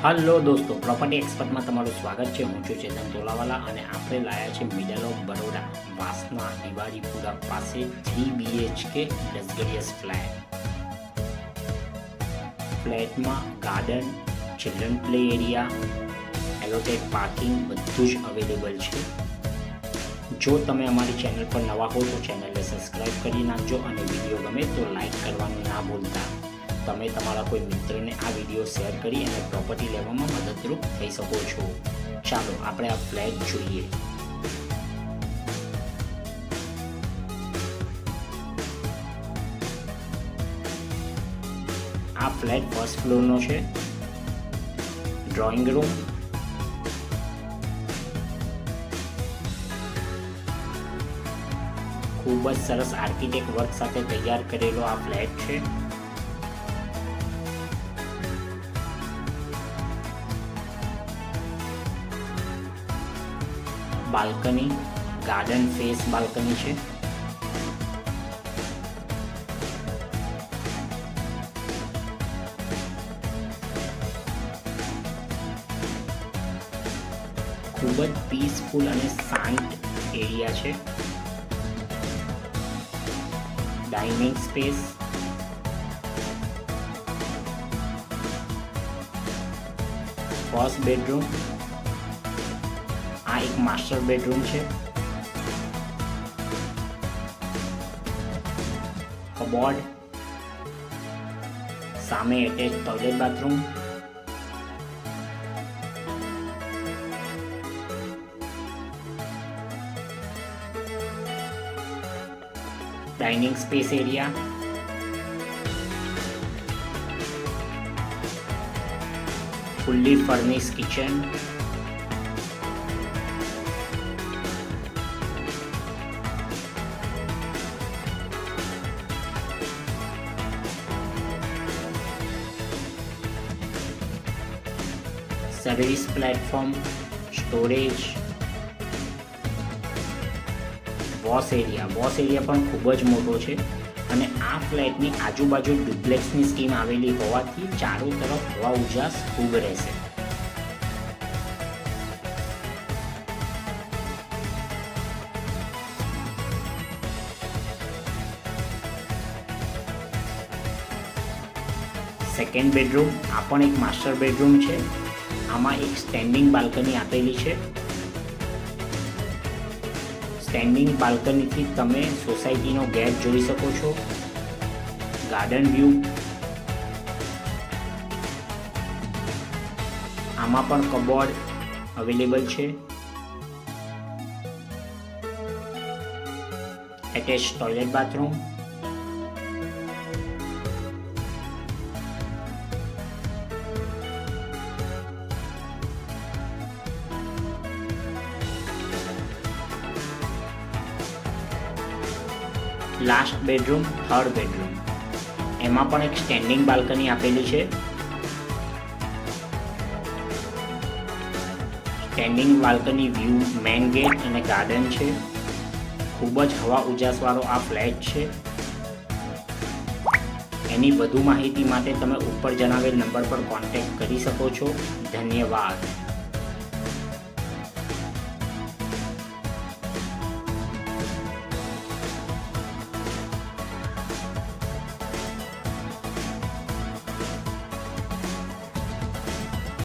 Hello દોસ્તો, property એક્સપર્ટમાં તમારું સ્વાગત છે। હું છું ચેતન તોલાવાલા અને આપણે લાયા છે મિડલ ઓફ બરોડા વાસના દિવાળીપુરા પાસે 3 BHK લક્ઝરિયસ ફ્લેટમાં garden, children play area, allotted parking બધું જ અવેલેબલ છે। જો તમે અમારી ચેનલ પર નવા હો તો ચેનલને સબસ્ક્રાઈબ કરી નાખજો અને વિડીયો ગમે તો લાઈક કરવાનું ના ભૂલતા। તમે તમારા કોઈ મિત્રને આ વિડીયો શેર કરી અને પ્રોપર્ટી લેવામાં મદદરૂપ થઈ શકો છો। ચાલો આપણે આ ફ્લેટ જોઈએ। આ ફ્લેટ ફર્સ્ટ ફ્લોરનો છે। ડ્રોઈંગ રૂમ, ખૂબ જ સરસ આર્કિટેક્ટ વર્ક સાથે તૈયાર કરેલો આ ફ્લેટ છે। બાલ્કની, ગાર્ડન ફેસ બાલ્કની છે। ખૂબ જ પીસફુલ અને શાંત એરિયા છે। ડાઇનિંગ સ્પેસ, ફર્સ્ટ બેડરૂમ, આ એક માસ્ટર બેડરૂમ છે। કબોર્ડ, સામે attach toilet bathroom, dining space area, fully furnish kitchen, service platform, storage, wash area પણ ખૂબ જ મોટો છે અને આ ફ્લેટની આજુબાજુ ડુપ્લેક્સની સ્કીમ આવેલી હોવાથી ચારો તરફ હવા ઉજાસ ખૂબ રહેશે। સેકન્ડ બેડરૂમ, આ પણ એક માસ્ટર બેડરૂમ છે। આમાં એક સ્ટેન્ડિંગ બાલ્કની આપેલી છે। સ્ટેન્ડિંગ બાલ્કનીથી તમે સોસાયટીનો ગેટ જોઈ શકો છો। ગાર્ડન વ્યૂ, આમાં પણ કબોર્ડ અવેલેબલ છે। Attach toilet bathroom, last bedroom, third bedroom, એમાં પણ એક સ્ટેન્ડિંગ બાલ્કની આપેલી છે। Standing balcony view, main gate અને ગાર્ડન છે। ખૂબ જ હવા ઉજાસવાળો આ ફ્લેટ છે। એની વધુ માહિતી માટે તમે ઉપર જણાવેલ નંબર પર કોન્ટેક્ટ કરી શકો છો। ધન્યવાદ।